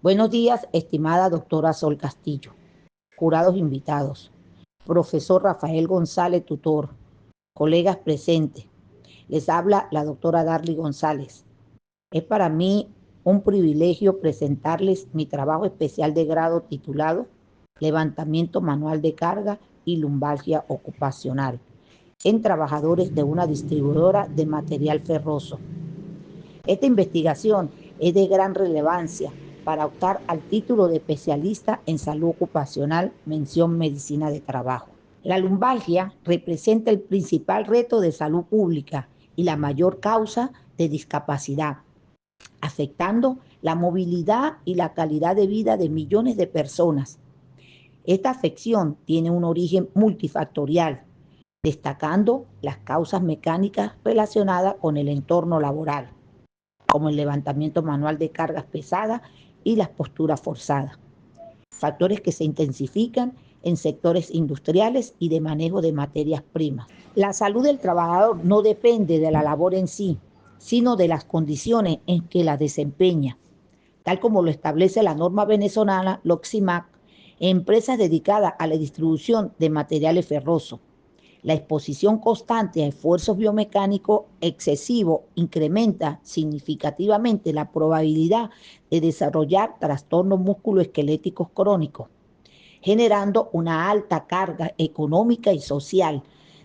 Buenos días, estimada doctora Sol Castillo, jurados invitados, profesor Rafael González, tutor, colegas presentes. Les habla la doctora Darly González. Es para mí un privilegio presentarles mi trabajo especial de grado titulado Levantamiento manual de carga y lumbalgia ocupacional en trabajadores de una distribuidora de material ferroso. Esta investigación es de gran relevancia para optar al título de especialista en salud ocupacional, mención medicina de trabajo. La lumbalgia representa el principal reto de salud pública y la mayor causa de discapacidad, afectando la movilidad y la calidad de vida de millones de personas. Esta afección tiene un origen multifactorial, destacando las causas mecánicas relacionadas con el entorno laboral, como el levantamiento manual de cargas pesadas y las posturas forzadas. Factores que se intensifican en sectores industriales y de manejo de materias primas. La salud del trabajador no depende de la labor en sí, sino de las condiciones en que la desempeña, tal como lo establece la norma venezolana LOXIMAC, empresas dedicadas a la distribución de materiales ferrosos. La exposición constante a esfuerzos biomecánicos excesivos incrementa significativamente la probabilidad de desarrollar trastornos musculoesqueléticos crónicos, generando una alta carga económica y social,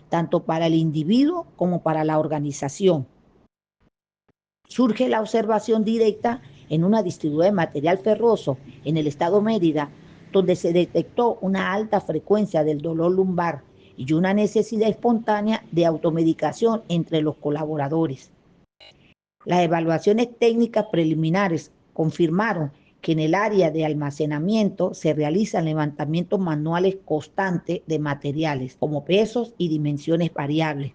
tanto para el individuo como para la organización. Surge la observación directa en una distribuidora de material ferroso en el estado Mérida, donde se detectó una alta frecuencia del dolor lumbar y una necesidad espontánea de automedicación entre los colaboradores. Las evaluaciones técnicas preliminares confirmaron que en el área de almacenamiento se realizan levantamientos manuales constantes de materiales, como pesos y dimensiones variables,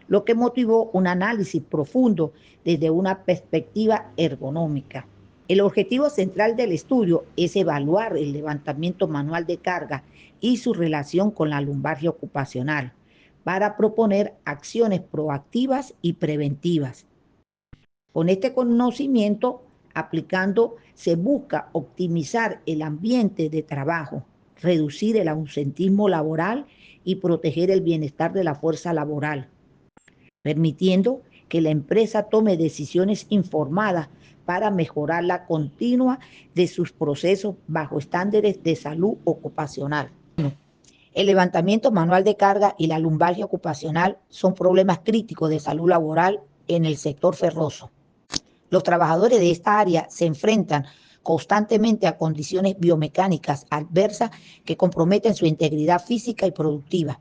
lo que motivó un análisis profundo desde una perspectiva ergonómica. El objetivo central del estudio es evaluar el levantamiento manual de carga y su relación con la lumbalgia ocupacional para proponer acciones proactivas y preventivas. Con este conocimiento aplicando se busca optimizar el ambiente de trabajo, reducir el ausentismo laboral y proteger el bienestar de la fuerza laboral, permitiendo que la empresa tome decisiones informadas para mejorar la continua de sus procesos bajo estándares de salud ocupacional. El levantamiento manual de carga y la lumbalgia ocupacional son problemas críticos de salud laboral en el sector ferroso. Los trabajadores de esta área se enfrentan constantemente a condiciones biomecánicas adversas que comprometen su integridad física y productiva.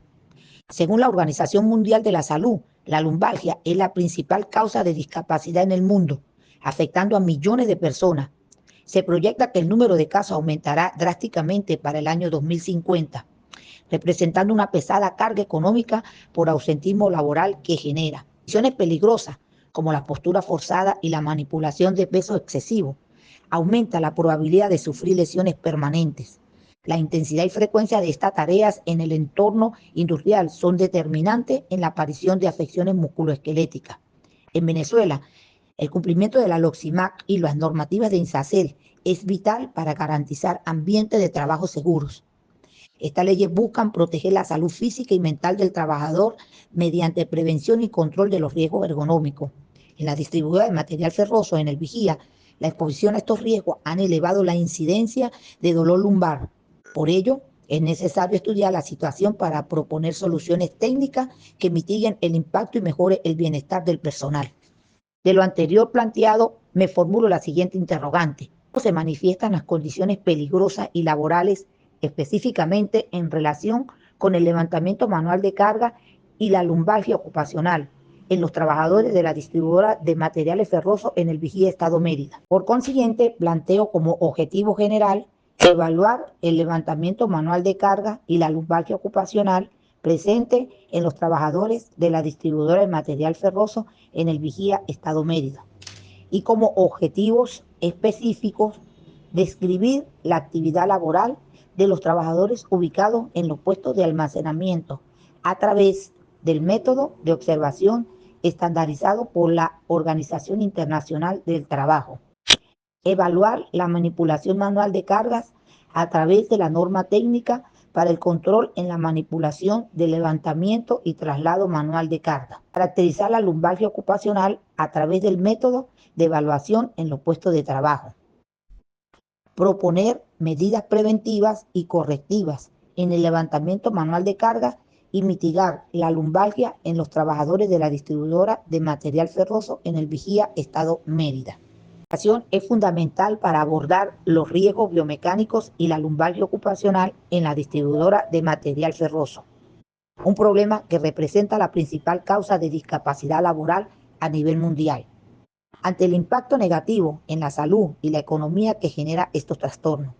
Según la Organización Mundial de la Salud, la lumbalgia es la principal causa de discapacidad en el mundo, afectando a millones de personas. Se proyecta que el número de casos aumentará drásticamente para el año 2050, representando una pesada carga económica por ausentismo laboral que genera condiciones peligrosas como la postura forzada y la manipulación de peso excesivo. Aumenta la probabilidad de sufrir lesiones permanentes. La intensidad y frecuencia de estas tareas en el entorno industrial son determinantes en la aparición de afecciones musculoesqueléticas. En Venezuela, el cumplimiento de la LOXIMAC y las normativas de INSACEL es vital para garantizar ambientes de trabajo seguros. Estas leyes buscan proteger la salud física y mental del trabajador mediante prevención y control de los riesgos ergonómicos. En la distribuidora de material ferroso en el Vigía, la exposición a estos riesgos han elevado la incidencia de dolor lumbar. Por ello, es necesario estudiar la situación para proponer soluciones técnicas que mitiguen el impacto y mejoren el bienestar del personal. De lo anterior planteado, me formulo la siguiente interrogante. ¿Cómo se manifiestan las condiciones peligrosas y laborales específicamente en relación con el levantamiento manual de carga y la lumbalgia ocupacional en los trabajadores de la distribuidora de materiales ferrosos en el Vigía Estado Mérida? Por consiguiente, planteo como objetivo general evaluar el levantamiento manual de carga y la lumbalgia ocupacional presente en los trabajadores de la distribuidora de material ferroso en el Vigía Estado Mérida, y como objetivos específicos describir la actividad laboral de los trabajadores ubicados en los puestos de almacenamiento a través del método de observación estandarizado por la Organización Internacional del Trabajo. Evaluar la manipulación manual de cargas a través de la norma técnica para el control en la manipulación de levantamiento y traslado manual de carga. Caracterizar la lumbalgia ocupacional a través del método de evaluación en los puestos de trabajo. Proponer medidas preventivas y correctivas en el levantamiento manual de carga y mitigar la lumbalgia en los trabajadores de la distribuidora de material ferroso en el Vigía, Estado Mérida. La educación es fundamental para abordar los riesgos biomecánicos y la lumbalgia ocupacional en la distribuidora de material ferroso, un problema que representa la principal causa de discapacidad laboral a nivel mundial. Ante el impacto negativo en la salud y la economía que genera estos trastornos,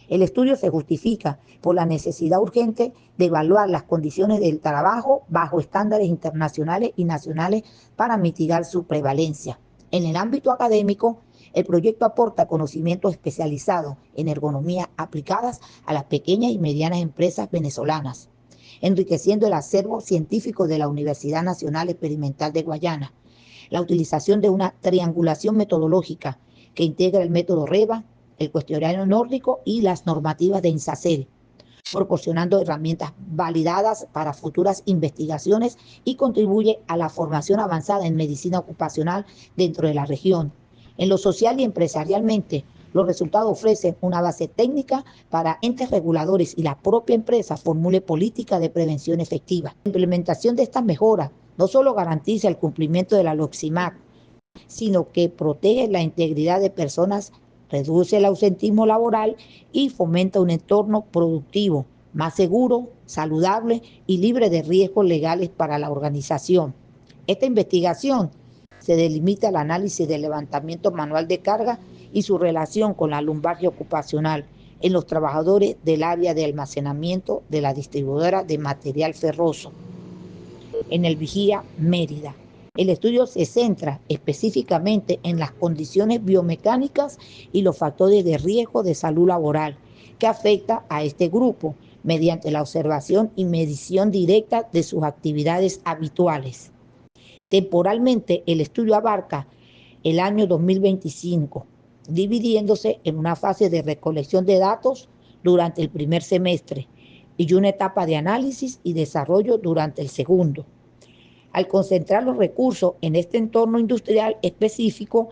el estudio se justifica por la necesidad urgente de evaluar las condiciones del trabajo bajo estándares internacionales y nacionales para mitigar su prevalencia. En el ámbito académico, el proyecto aporta conocimientos especializados en ergonomía aplicadas a las pequeñas y medianas empresas venezolanas, enriqueciendo el acervo científico de la Universidad Nacional Experimental de Guayana. La utilización de una triangulación metodológica que integra el método REVA, el cuestionario nórdico y las normativas de INSACEL, proporcionando herramientas validadas para futuras investigaciones y contribuye a la formación avanzada en medicina ocupacional dentro de la región. En lo social y empresarialmente, los resultados ofrecen una base técnica para entes reguladores y la propia empresa formule política de prevención efectiva. La implementación de estas mejoras no solo garantiza el cumplimiento de la LOCSIMAC, sino que protege la integridad de personas, reduce el ausentismo laboral y fomenta un entorno productivo, más seguro, saludable y libre de riesgos legales para la organización. Esta investigación se delimita al análisis del levantamiento manual de carga y su relación con la lumbalgia ocupacional en los trabajadores del área de almacenamiento de la distribuidora de material ferroso en el Vigía, Mérida. El estudio se centra específicamente en las condiciones biomecánicas y los factores de riesgo de salud laboral que afecta a este grupo mediante la observación y medición directa de sus actividades habituales. Temporalmente, el estudio abarca el año 2025, dividiéndose en una fase de recolección de datos durante el primer semestre y una etapa de análisis y desarrollo durante el segundo. Al concentrar los recursos en este entorno industrial específico,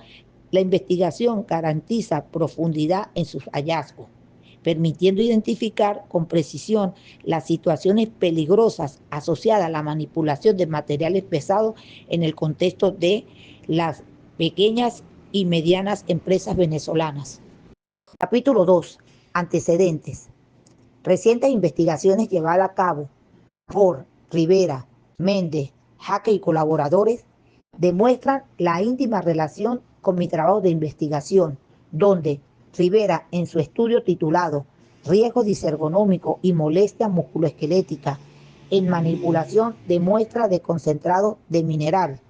la investigación garantiza profundidad en sus hallazgos, permitiendo identificar con precisión las situaciones peligrosas asociadas a la manipulación de materiales pesados en el contexto de las pequeñas y medianas empresas venezolanas. Capítulo 2. Antecedentes. Recientes investigaciones llevadas a cabo por Rivera, Méndez, Jaque y colaboradores demuestran la íntima relación con mi trabajo de investigación, donde Rivera, en su estudio titulado Riesgo disergonómico y molestia musculoesquelética en manipulación de muestras de concentrado de mineral,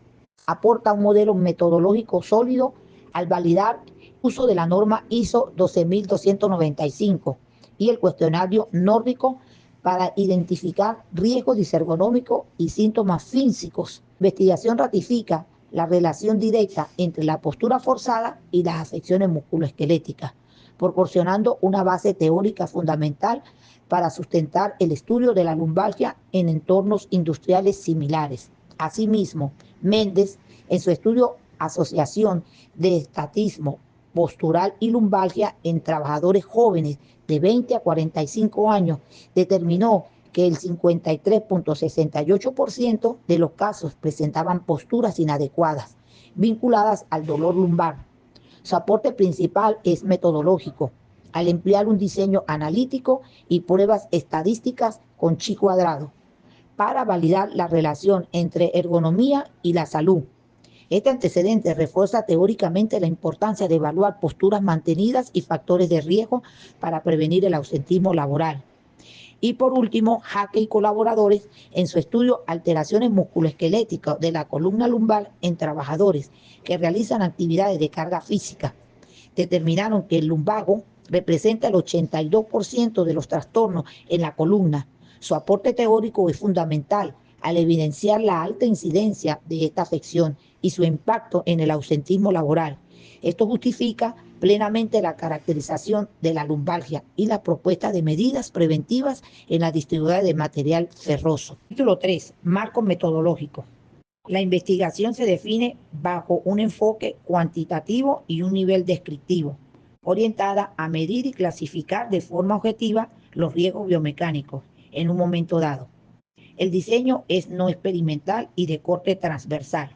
aporta un modelo metodológico sólido al validar el uso de la norma ISO 12295 y el cuestionario nórdico para identificar riesgos disergonómicos y síntomas físicos. La investigación ratifica la relación directa entre la postura forzada y las afecciones musculoesqueléticas, proporcionando una base teórica fundamental para sustentar el estudio de la lumbalgia en entornos industriales similares. Asimismo, Méndez, en su estudio Asociación de Estatismo Postural y Lumbalgia en trabajadores jóvenes de 20 a 45 años, determinó que el 53.68% de los casos presentaban posturas inadecuadas vinculadas al dolor lumbar. Su aporte principal es metodológico, al emplear un diseño analítico y pruebas estadísticas con chi cuadrado para validar la relación entre ergonomía y la salud. Este antecedente refuerza teóricamente la importancia de evaluar posturas mantenidas y factores de riesgo para prevenir el ausentismo laboral. Y por último, Jaque y colaboradores, en su estudio Alteraciones musculoesqueléticas de la columna lumbar en trabajadores que realizan actividades de carga física, determinaron que el lumbago representa el 82% de los trastornos en la columna. Su aporte teórico es fundamental al evidenciar la alta incidencia de esta afección y su impacto en el ausentismo laboral. Esto justifica plenamente la caracterización de la lumbalgia y la propuesta de medidas preventivas en la distribuidora de material ferroso. Título 3. Marco metodológico. La investigación se define bajo un enfoque cuantitativo y un nivel descriptivo, orientada a medir y clasificar de forma objetiva los riesgos biomecánicos en un momento dado. El diseño es no experimental y de corte transversal,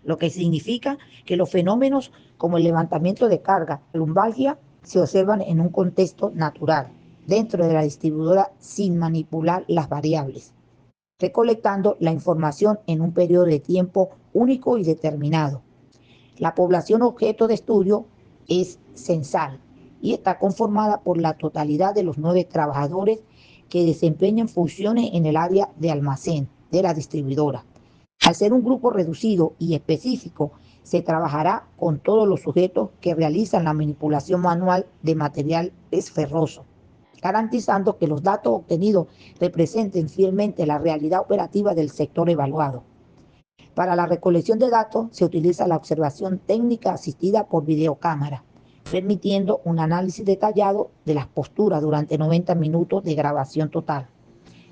lo que significa que los fenómenos como el levantamiento de carga, lumbalgia, se observan en un contexto natural, dentro de la distribuidora sin manipular las variables, recolectando la información en un periodo de tiempo único y determinado. La población objeto de estudio es censal y está conformada por la totalidad de los 9 trabajadores que desempeñan funciones en el área de almacén de la distribuidora. Al ser un grupo reducido y específico, se trabajará con todos los sujetos que realizan la manipulación manual de materiales ferrosos, garantizando que los datos obtenidos representen fielmente la realidad operativa del sector evaluado. Para la recolección de datos se utiliza la observación técnica asistida por videocámara, permitiendo un análisis detallado de las posturas durante 90 minutos de grabación total.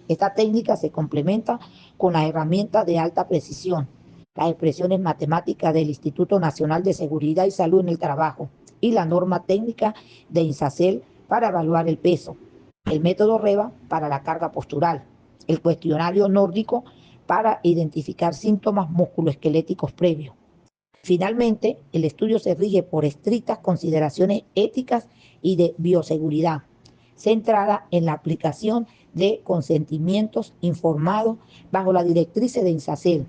Esta técnica se complementa con las herramientas de alta precisión, las expresiones matemáticas del Instituto Nacional de Seguridad y Salud en el Trabajo y la norma técnica de INSACEL para evaluar el peso, el método REVA para la carga postural, el cuestionario nórdico para identificar síntomas musculoesqueléticos previos. Finalmente, el estudio se rige por estrictas consideraciones éticas y de bioseguridad, centrada en la aplicación de consentimientos informados bajo la directriz de INSACEL.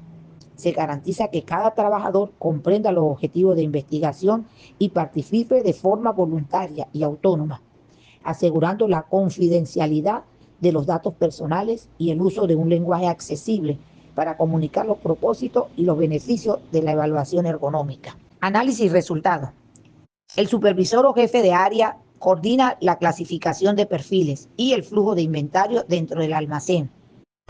Se garantiza que cada trabajador comprenda los objetivos de investigación y participe de forma voluntaria y autónoma, asegurando la confidencialidad de los datos personales y el uso de un lenguaje accesible para comunicar los propósitos y los beneficios de la evaluación ergonómica. Análisis y resultados. El supervisor o jefe de área coordina la clasificación de perfiles y el flujo de inventario dentro del almacén.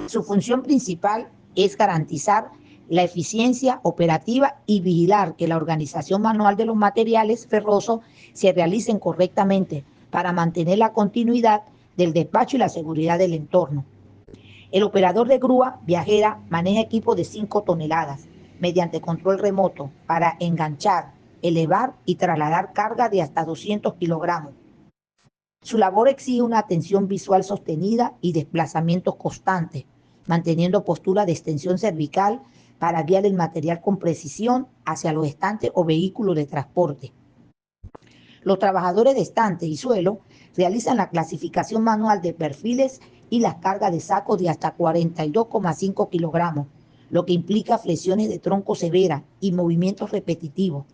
Su función principal es garantizar la eficiencia operativa y vigilar que la organización manual de los materiales ferrosos se realicen correctamente para mantener la continuidad del despacho y la seguridad del entorno. El operador de grúa viajera maneja equipo de 5 toneladas mediante control remoto para enganchar, elevar y trasladar carga de hasta 200 kilogramos. Su labor exige una atención visual sostenida y desplazamientos constantes, manteniendo postura de extensión cervical para guiar el material con precisión hacia los estantes o vehículos de transporte. Los trabajadores de estante y suelo realizan la clasificación manual de perfiles y las cargas de sacos de hasta 42,5 kilogramos, lo que implica flexiones de tronco severas y movimientos repetitivos.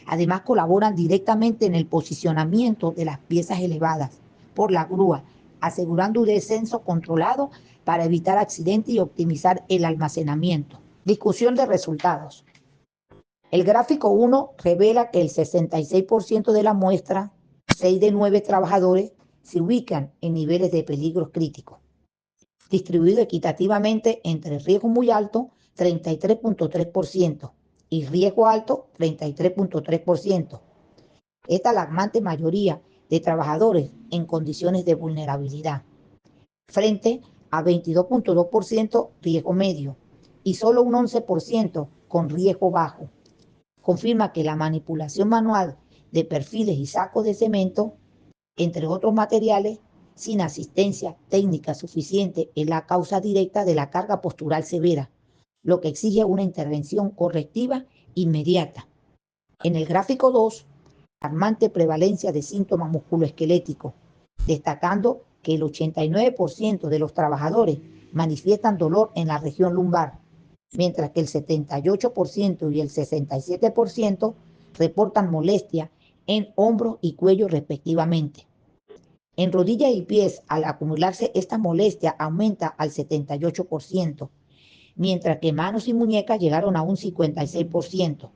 Además, colaboran directamente en el posicionamiento de las piezas elevadas por la grúa, asegurando un descenso controlado para evitar accidentes y optimizar el almacenamiento. Discusión de resultados. El gráfico 1 revela que el 66% de la muestra, 6 de 9 trabajadores, se ubican en niveles de peligro crítico, distribuido equitativamente entre riesgo muy alto, 33,3%, y riesgo alto, 33,3%. Esta alarmante mayoría de trabajadores en condiciones de vulnerabilidad, frente a 22,2% riesgo medio y solo un 11% con riesgo bajo. Confirma que la manipulación manual de perfiles y sacos de cemento, entre otros materiales, sin asistencia técnica suficiente, es la causa directa de la carga postural severa, lo que exige una intervención correctiva inmediata. En el gráfico 2, alarmante prevalencia de síntomas musculoesqueléticos, destacando que el 89% de los trabajadores manifiestan dolor en la región lumbar, mientras que el 78% y el 67% reportan molestia en hombros y cuello respectivamente. En rodillas y pies, al acumularse esta molestia, aumenta al 78%, mientras que manos y muñecas llegaron a un 56%.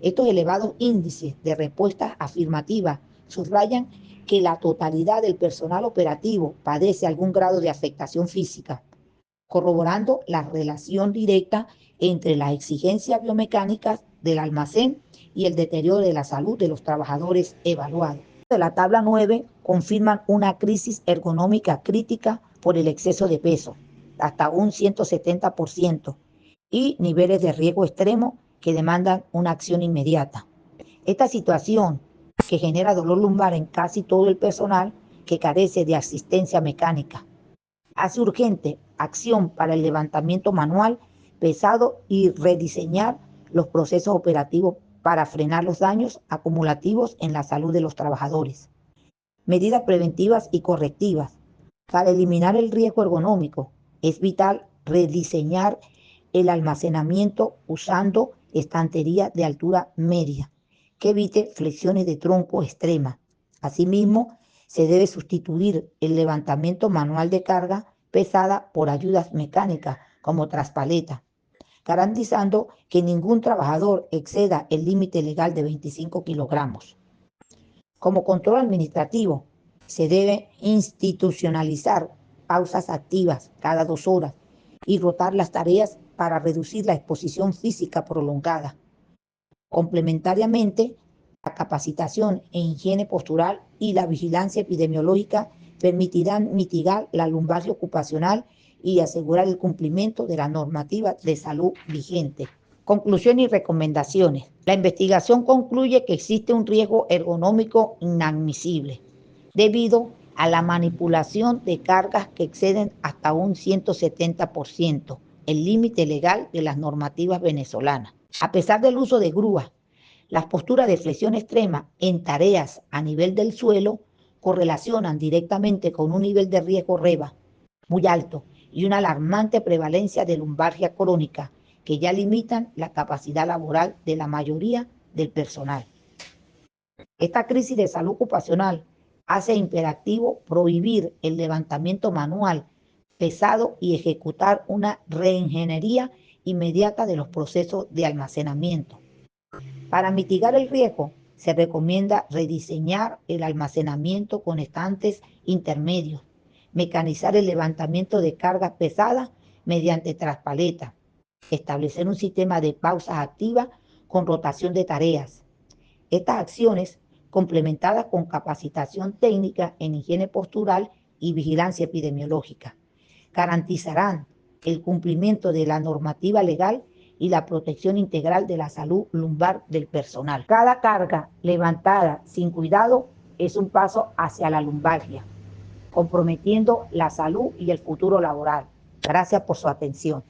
Estos elevados índices de respuestas afirmativas subrayan que la totalidad del personal operativo padece algún grado de afectación física, corroborando la relación directa entre las exigencias biomecánicas del almacén y el deterioro de la salud de los trabajadores evaluados. De la tabla 9 confirman una crisis ergonómica crítica por el exceso de peso, hasta un 170%, y niveles de riesgo extremo que demandan una acción inmediata. Esta situación, que genera dolor lumbar en casi todo el personal que carece de asistencia mecánica, hace urgente acción para el levantamiento manual pesado y rediseñar los procesos operativos para frenar los daños acumulativos en la salud de los trabajadores. Medidas preventivas y correctivas. Para eliminar el riesgo ergonómico, es vital rediseñar el almacenamiento usando estantería de altura media, que evite flexiones de tronco extremas. Asimismo, se debe sustituir el levantamiento manual de carga pesada por ayudas mecánicas como traspaleta, garantizando que ningún trabajador exceda el límite legal de 25 kilogramos. Como control administrativo, se debe institucionalizar pausas activas cada 2 horas y rotar las tareas para reducir la exposición física prolongada. Complementariamente, la capacitación en higiene postural y la vigilancia epidemiológica permitirán mitigar la lumbalgia ocupacional y asegurar el cumplimiento de la normativa de salud vigente. Conclusión y recomendaciones. La investigación concluye que existe un riesgo ergonómico inadmisible debido a la manipulación de cargas que exceden hasta un 170%, el límite legal de las normativas venezolanas. A pesar del uso de grúas, las posturas de flexión extrema en tareas a nivel del suelo correlacionan directamente con un nivel de riesgo REBA muy alto y una alarmante prevalencia de lumbalgia crónica que ya limitan la capacidad laboral de la mayoría del personal. Esta crisis de salud ocupacional hace imperativo prohibir el levantamiento manual pesado y ejecutar una reingeniería inmediata de los procesos de almacenamiento. Para mitigar el riesgo, se recomienda rediseñar el almacenamiento con estantes intermedios, mecanizar el levantamiento de cargas pesadas mediante traspaleta, establecer un sistema de pausas activas con rotación de tareas. Estas acciones, complementadas con capacitación técnica en higiene postural y vigilancia epidemiológica, garantizarán el cumplimiento de la normativa legal y la protección integral de la salud lumbar del personal. Cada carga levantada sin cuidado es un paso hacia la lumbalgia, comprometiendo la salud y el futuro laboral. Gracias por su atención.